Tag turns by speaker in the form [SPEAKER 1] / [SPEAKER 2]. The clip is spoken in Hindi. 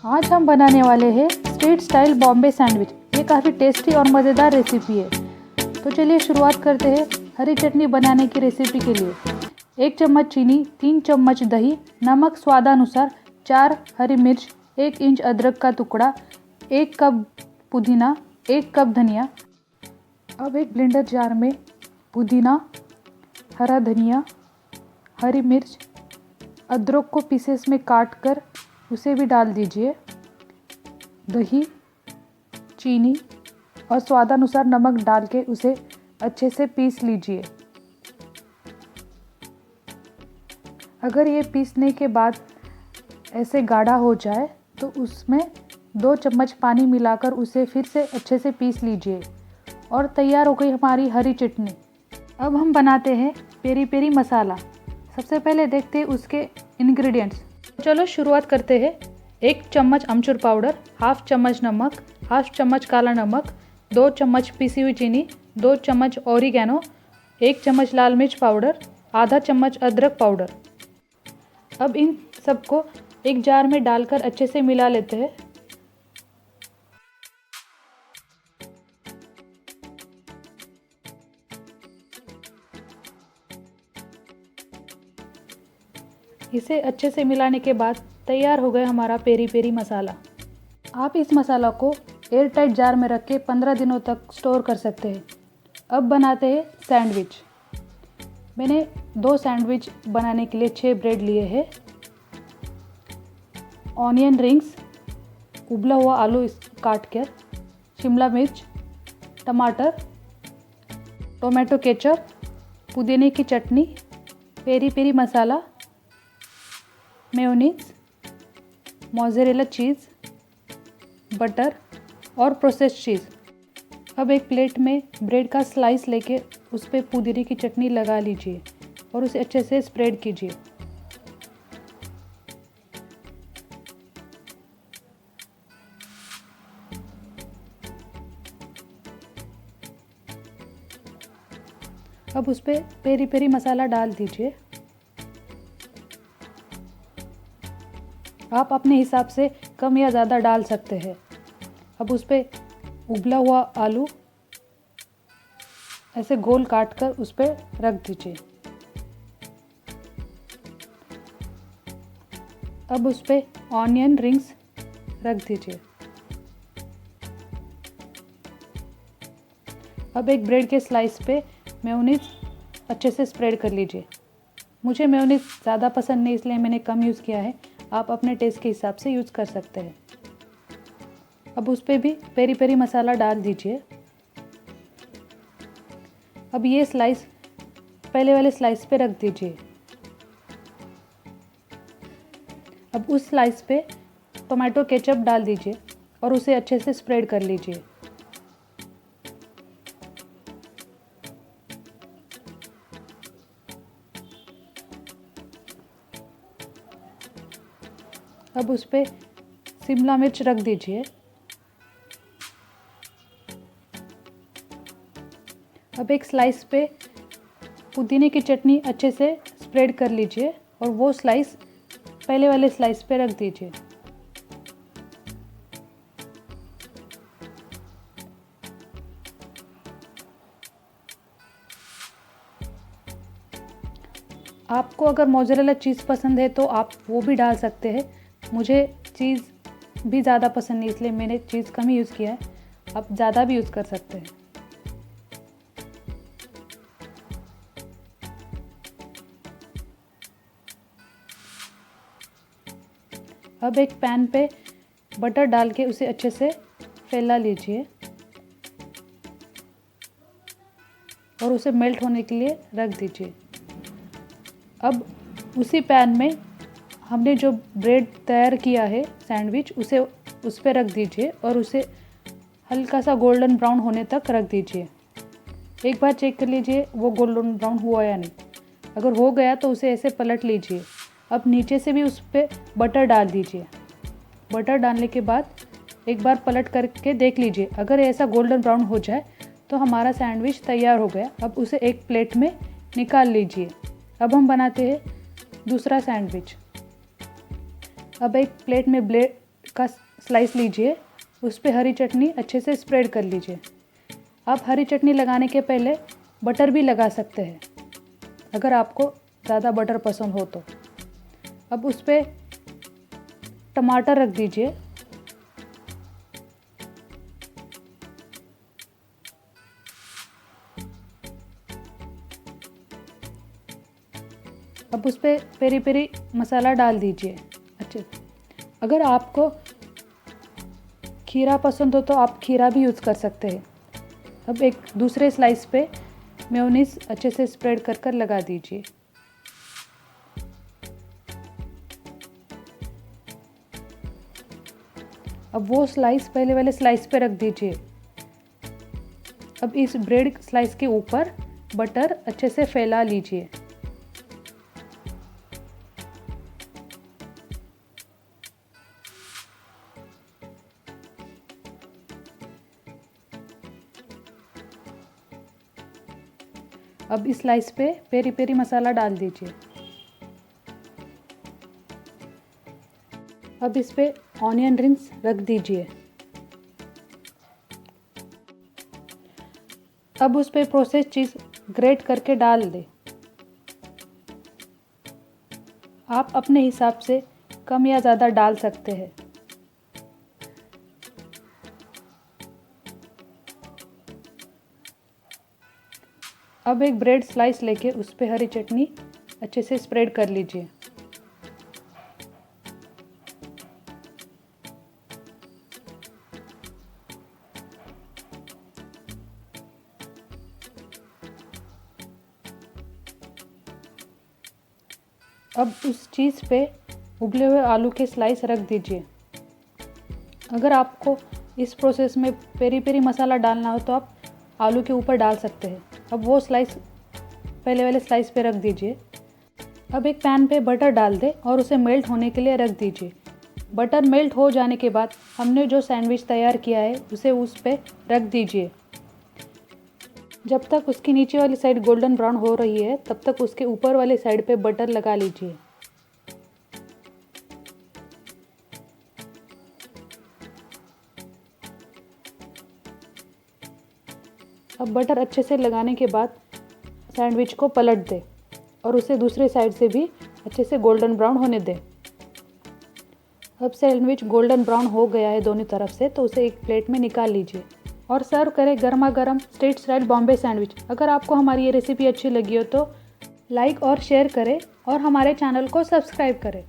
[SPEAKER 1] आज हम बनाने वाले हैं स्ट्रीट स्टाइल बॉम्बे सैंडविच। ये काफ़ी टेस्टी और मज़ेदार रेसिपी है। तो चलिए शुरुआत करते हैं हरी चटनी बनाने की रेसिपी के लिए। 1 चम्मच चीनी, 3 चम्मच दही, नमक स्वादानुसार, 4 हरी मिर्च, 1 इंच अदरक का टुकड़ा, 1 कप पुदीना, 1 कप धनिया। अब एक ब्लेंडर जार में पुदीना, हरा धनिया, हरी मिर्च, अदरक को पीसेस में काट कर उसे भी डाल दीजिए। दही, चीनी और स्वादानुसार नमक डाल के उसे अच्छे से पीस लीजिए। अगर ये पीसने के बाद ऐसे गाढ़ा हो जाए तो उसमें 2 चम्मच पानी मिलाकर उसे फिर से अच्छे से पीस लीजिए और तैयार हो गई हमारी हरी चटनी। अब हम बनाते हैं पेरी पेरी मसाला। सबसे पहले देखते हैं उसके इंग्रेडिएंट्स। चलो शुरुआत करते हैं। 1 चम्मच अमचूर पाउडर, हाफ चम्मच नमक, हाफ चम्मच काला नमक, 2 चम्मच पीसी हुई चीनी, 2 चम्मच ओरिगैनो, 1 चम्मच लाल मिर्च पाउडर, आधा चम्मच अदरक पाउडर। अब इन सबको एक जार में डालकर अच्छे से मिला लेते हैं। इसे अच्छे से मिलाने के बाद तैयार हो गया हमारा पेरी पेरी मसाला। आप इस मसाला को एयर टाइट जार में रख के 15 दिनों तक स्टोर कर सकते हैं। अब बनाते हैं सैंडविच। मैंने 2 सैंडविच बनाने के लिए 6 ब्रेड लिए हैं। ऑनियन रिंग्स, उबला हुआ आलू काट कर, शिमला मिर्च, टमाटर, टोमेटो केचप, पुदीने की चटनी, पेरी पेरी मसाला, मेयोनीज, मोज़रेला चीज़, बटर और प्रोसेस्ड चीज़। अब एक प्लेट में ब्रेड का स्लाइस लेके उस पर पुदीने की चटनी लगा लीजिए और उसे अच्छे से स्प्रेड कीजिए। अब उस पर पेरी पेरी मसाला डाल दीजिए। आप अपने हिसाब से कम या ज़्यादा डाल सकते हैं। अब उस पर उबला हुआ आलू ऐसे गोल काट कर उस पर रख दीजिए। अब उस पर ऑनियन रिंग्स रख दीजिए। अब एक ब्रेड के स्लाइस पे मेयोनीज अच्छे से स्प्रेड कर लीजिए। मुझे मेयोनीज ज़्यादा पसंद नहीं, इसलिए मैंने कम यूज़ किया है। आप अपने टेस्ट के हिसाब से यूज़ कर सकते हैं। अब उस पर भी पेरी पेरी मसाला डाल दीजिए। अब ये स्लाइस पहले वाले स्लाइस पे रख दीजिए। अब उस स्लाइस पे टोमेटो केचप डाल दीजिए और उसे अच्छे से स्प्रेड कर लीजिए। अब उस पर शिमला मिर्च रख दीजिए। अब एक स्लाइस पे पुदीने की चटनी अच्छे से स्प्रेड कर लीजिए और वो स्लाइस पहले वाले स्लाइस पे रख दीजिए। आपको अगर मोज़रेला चीज़ पसंद है तो आप वो भी डाल सकते हैं। मुझे चीज़ भी ज़्यादा पसंद नहीं, इसलिए मैंने चीज़ कम ही यूज़ किया है। आप ज़्यादा भी यूज़ कर सकते हैं। अब एक पैन पे बटर डाल के उसे अच्छे से फैला लीजिए और उसे मेल्ट होने के लिए रख दीजिए। अब उसी पैन में हमने जो ब्रेड तैयार किया है सैंडविच, उसे उस पर रख दीजिए और उसे हल्का सा गोल्डन ब्राउन होने तक रख दीजिए। एक बार चेक कर लीजिए वो गोल्डन ब्राउन हुआ या नहीं। अगर हो गया तो उसे ऐसे पलट लीजिए। अब नीचे से भी उस पर बटर डाल दीजिए। बटर डालने के बाद एक बार पलट करके देख लीजिए। अगर ऐसा गोल्डन ब्राउन हो जाए तो हमारा सैंडविच तैयार हो गया। अब उसे एक प्लेट में निकाल लीजिए। अब हम बनाते हैं दूसरा सैंडविच। अब एक प्लेट में ब्रेड का स्लाइस लीजिए, उस पर हरी चटनी अच्छे से स्प्रेड कर लीजिए। आप हरी चटनी लगाने के पहले बटर भी लगा सकते हैं अगर आपको ज़्यादा बटर पसंद हो तो। अब उस पर टमाटर रख दीजिए। अब उस पर पेरी पेरी मसाला डाल दीजिए अच्छे। अगर आपको खीरा पसंद हो तो आप खीरा भी यूज़ कर सकते हैं। अब एक दूसरे स्लाइस पे मेयोनीज अच्छे से स्प्रेड कर कर लगा दीजिए। अब वो स्लाइस पहले वाले स्लाइस पे रख दीजिए। अब इस ब्रेड स्लाइस के ऊपर बटर अच्छे से फैला लीजिए। अब इस स्लाइस पे पेरी पेरी मसाला डाल दीजिए। अब इस पे ऑनियन रिंग्स रख दीजिए। अब उस पे प्रोसेस चीज़ ग्रेट करके डाल दें। आप अपने हिसाब से कम या ज़्यादा डाल सकते हैं। अब एक ब्रेड स्लाइस लेके उस पे हरी चटनी अच्छे से स्प्रेड कर लीजिए। अब उस चीज़ पे उबले हुए आलू के स्लाइस रख दीजिए। अगर आपको इस प्रोसेस में पेरी पेरी मसाला डालना हो तो आप आलू के ऊपर डाल सकते हैं। अब वो स्लाइस पहले वाले स्लाइस पे रख दीजिए। अब एक पैन पे बटर डाल दें और उसे मेल्ट होने के लिए रख दीजिए। बटर मेल्ट हो जाने के बाद हमने जो सैंडविच तैयार किया है उसे उस पे रख दीजिए। जब तक उसकी नीचे वाली साइड गोल्डन ब्राउन हो रही है तब तक उसके ऊपर वाली साइड पे बटर लगा लीजिए। अब बटर अच्छे से लगाने के बाद सैंडविच को पलट दें और उसे दूसरे साइड से भी अच्छे से गोल्डन ब्राउन होने दें। अब सैंडविच गोल्डन ब्राउन हो गया है दोनों तरफ से, तो उसे एक प्लेट में निकाल लीजिए और सर्व करें गर्मा गर्म स्ट्रीट स्टाइल बॉम्बे सैंडविच। अगर आपको हमारी ये रेसिपी अच्छी लगी हो तो लाइक और शेयर करें और हमारे चैनल को सब्सक्राइब करें।